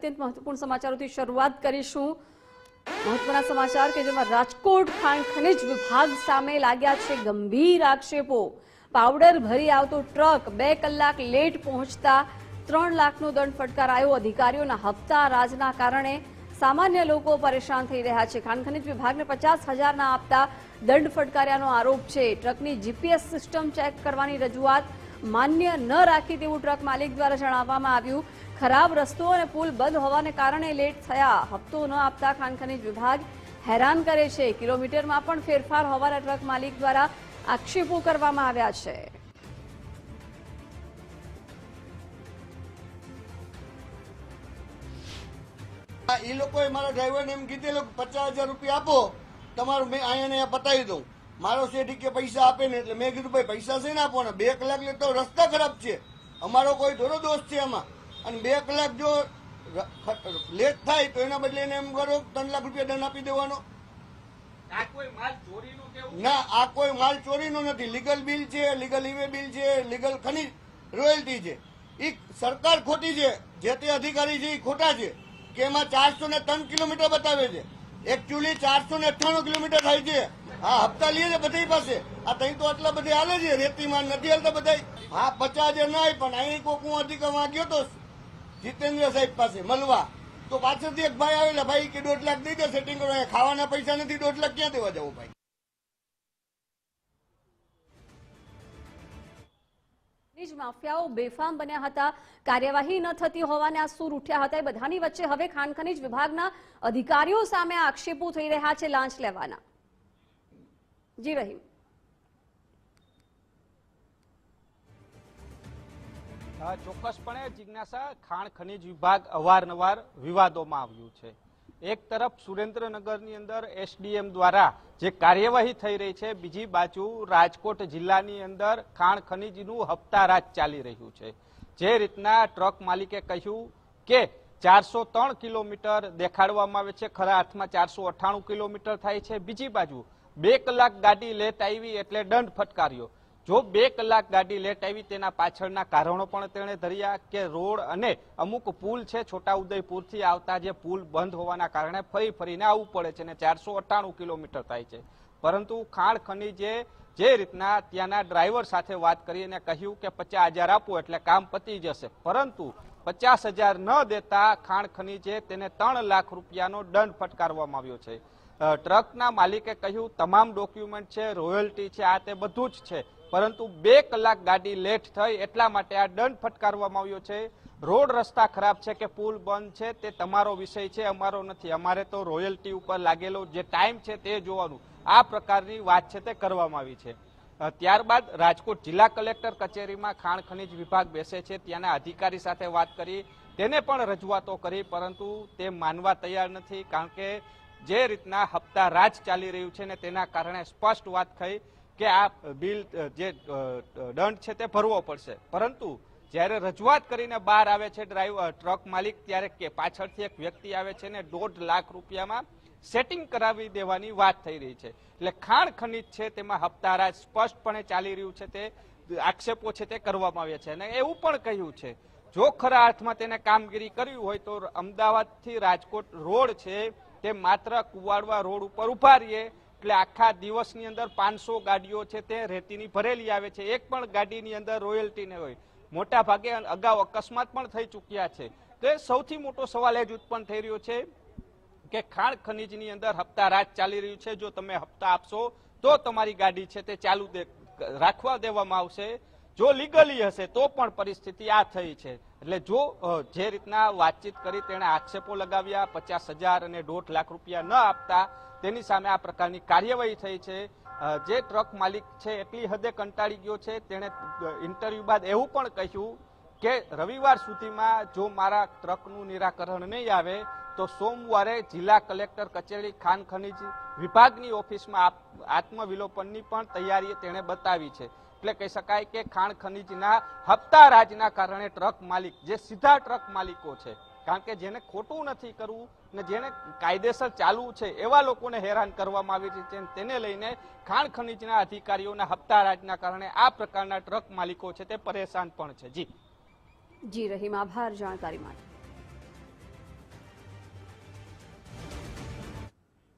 અત્યંત મહત્વપૂર્ણ સમાચારોથી શરૂઆત કરીશું। મહત્વના સમાચાર કે જેમાં રાજકોટ ખાણ ખનીજ વિભાગ સામે લાગ્યા છે ગંભીર આક્ષેપો। પાવડર ભરી આવતો ટ્રક 2 કલાક લેટ પહોંચતા 3 લાખનો દંડ ફટકારાયો। અધિકારીઓના હપ્તા રાજના કારણે સામાન્ય લોકો પરેશાન થઈ રહ્યા છે। ખાણ ખનીજ વિભાગને 50,000 ના આપતા દંડ ફટકાર્યાનો આરોપ છે। ટ્રકની જીપીએસ સિસ્ટમ ચેક કરવાની રજૂઆત માન્ય ન રાખી તેવું ટ્રક માલિક દ્વારા જણાવવામાં આવ્યું। ખરાબ રસ્તો અને પુલ બંધ હોવાને કારણે લેટ થયા। હપ્તો ન આપતા ખાણ ખનીજ વિભાગ હેરાન કરે છે। કિલોમીટરમાં પણ ફેરફાર હોવાના ટ્રક માલિક દ્વારા આક્ષેપો કરવામાં આવ્યા છે। એ લોકોએ મારા ડ્રાઈવરને એમ કીધેલું 50,000 રૂપિયા આપો, તમારું મેં અહીંયા પતાવી દઉં। મારો શેઠી કે પૈસા આપે ને એટલે મેં કીધું ભાઈ પૈસા છે ને આપવાના, 2 કલાક લેતો રસ્તા ખરાબ છે, અમારો કોઈ થોડો દોષ છે એમાં। અને 2 કલાક જો લેટ થાય તો એના બદલે એને એમ કરો 3 લાખ રૂપિયા દંડ આપી દેવાનો। ના, આ કોઈ માલ ચોરીનો નથી। લીગલ બિલ છે, લીગલ ઈવે બિલ છે, લીગલ ખનીજ રોયલ્ટી છે। એ સરકાર ખોટી છે, જે તે અધિકારી છે એ ખોટા છે કે એમાં 403 કિલોમીટર બતાવે છે। એકચ્યુઅલી 498 કિલોમીટર થાય છે। હા, હપ્તા લઈએ છે બધી પાસે। આ તઈ તો આટલા બધે હાલે છે, રેતીમાં નથી હાલતા બધા। હા, 50,000 ના પણ અહીં કોક હું અધિકારમાં ગયો તો જીતેન્દ્ર સાહેબ પાસે મળવા, તો પાછળથી એક ભાઈ આવેલા, ભાઈ કે 1.5 લાખ દઈ દે સેટિંગ કરો, ખાવાના પૈસા નથી, 1.5 લાખ ક્યાં દેવા જવું ભાઈ? માફિયાઓ બેફામ બન્યા હતા। કાર્યવાહી ન થતી હોવાના સૂર ઉઠ્યા હતા। એ બધાની વચ્ચે હવે ખાણ ખનીજ વિભાગના અધિકારીઓ સામે આક્ષેપો થઈ રહ્યા છે લાંચ લેવાના। જી રહીમ, ચોક્કસપણે જિજ્ઞાસા, ખાણ ખનીજ વિભાગ અવારનવાર વિવાદોમાં આવ્યું છે। એક તરફ સુરેન્દ્રનગરની અંદર એસડીએમ દ્વારા જે કાર્યવાહી થઈ રહી છે, બીજી બાજુ રાજકોટ જિલ્લાની અંદર ખાણ ખનીજનું હપ્તારાજ ચાલી રહ્યું છે। જે રીતના ટ્રક માલિકે કહ્યું કે 403 કિલોમીટર દેખાડવામાં આવે છે, ખરા અર્થમાં 498 કિલોમીટર થાય છે। બીજી બાજુ 2 કલાક ગાડી લેટ આવી એટલે દંડ ફટકાર્યો। જો 2 કલાક ગાડી લેટ આવી તેના પાછળના કારણો પણ તેણે ધર્યા કે રોડ અને અમુક પુલ છે છોટાઉદેપુરથી આવતા, જે પુલ બંધ હોવાના કારણે ફરીને આવવું પડે છે અને 498 કિલોમીટર થાય છે। પરંતુ ખાણ ખનીજે જે રીતના ત્યાંના ડ્રાઈવર સાથે વાત કરીને કહ્યું કે 50,000 આપો એટલે કામ પતી જશે, પરંતુ 50,000 ન દેતા ખાણ ખનીજે તેને 3 લાખ રૂપિયાનો દંડ ફટકારવામાં આવ્યો છે। ટ્રકના માલિકે કહ્યું તમામ ડોક્યુમેન્ટ છે, રોયલ્ટી છે, આ તે બધું જ છે, પરંતુ 2 કલાક ગાડી લેટ થઈ એટલા માટે આ દંડ ફટકારવામાં આવ્યો છે। રોડ રસ્તા ખરાબ છે કે પુલ બંધ છે તે તમારો વિષય છે, અમારો નથી। અમારે તો રોયલ્ટી ઉપર લાગેલો જે ટાઈમ છે તે જોવાનું, આ પ્રકારની વાત છે તે કરવામાં આવી છે। ત્યારબાદ રાજકોટ જિલ્લા કલેક્ટર કચેરીમાં ખાણ ખનીજ વિભાગ બેસે છે, ત્યાંના અધિકારી સાથે વાત કરી, તેને પણ રજૂઆતો કરી, પરંતુ તે માનવા તૈયાર નથી। કારણ કે જે રીતના હપ્તા રાજ ચાલી રહ્યું છે ને તેના કારણે સ્પષ્ટ વાત થઈ કે આ બિલ જે દંડ છે તે ભરવો પડશે। પરંતુ જ્યારે રજૂઆત કરીને બહાર આવે છે ટ્રક માલિક, ત્યારે કે પાછળથી એક વ્યક્તિ આવે છે ને 1.5 લાખ રૂપિયામાં સેટિંગ કરાવી દેવાની વાત થઈ રહી છે। એટલે ખાણ ખનીજ છે તેમાં હપ્તારાજ સ્પષ્ટપણે ચાલી રહ્યું છે, તે આક્ષેપો છે તે કરવામાં આવ્યા છે। અને એવું પણ કહ્યું છે જો ખરા અર્થમાં તેને કામગીરી કરવી હોય તો અમદાવાદથી રાજકોટ રોડ છે તે માત્ર કુવાડવા રોડ ઉપર ઉભા રહીએ એટલે આખા દિવસની અંદર 500 ગાડીઓ છે તે રેતીની ભરેલી આવે છે। એક પણ ગાડીની અંદર રોયલ્ટી ન હોય। મોટા ભાગે અગાઉ અકસ્માત પણ થઈ ચૂક્યા છે। તો એ સૌથી મોટો સવાલ એ જ ઉત્પન્ન થઈ રહ્યો છે કે ખાણ ખનીજની અંદર હપ્તા રાજ ચાલી રહ્યું છે। જો તમે હપ્તા આપશો તો તમારી ગાડી છે તે ચાલુ રાખવા દેવામાં આવશે, જો લીગલી હશે તો પણ પરિસ્થિતિ આ થઈ છે। એટલે જો જે રીતના વાતચીત કરી તેણે આક્ષેપો લગાવ્યા, 50,000 અને 1.5 લાખ રૂપિયા ન આપતા તેની સામે આ પ્રકારની કાર્યવાહી થઈ છે। જે ટ્રક માલિક છે એટલી હદે કંટાળી ગયો છે, તેણે ઇન્ટરવ્યુ બાદ એવું પણ કહ્યું કે રવિવાર સુધીમાં જો મારા ટ્રકનું નિરાકરણ નહીં આવે તો સોમવારે જિલ્લા કલેક્ટર કચેરી ખાણ ખનીજ વિભાગની ઓફિસમાં આત્મવિલોપનની પણ તૈયારી તેણે બતાવી છે। એટલે કહી શકાય કે ખાણ ખનીજના હપ્તા રાજના કારણે ટ્રક માલિક, જે સીધા ટ્રક માલિકો છે, કારણ કે જેને ખોટું નથી કરવું ને જેને કાયદેસર ચાલવું છે એવા લોકોને હેરાન કરવામાં આવી છે, તેને લઈને ખાણ ખનીજના અધિકારીઓના હપ્તા રાજના કારણે આ પ્રકારના ટ્રક માલિકો છે તે પરેશાન પણ છે। જી જી રહીમ, આભાર જાણકારી માટે।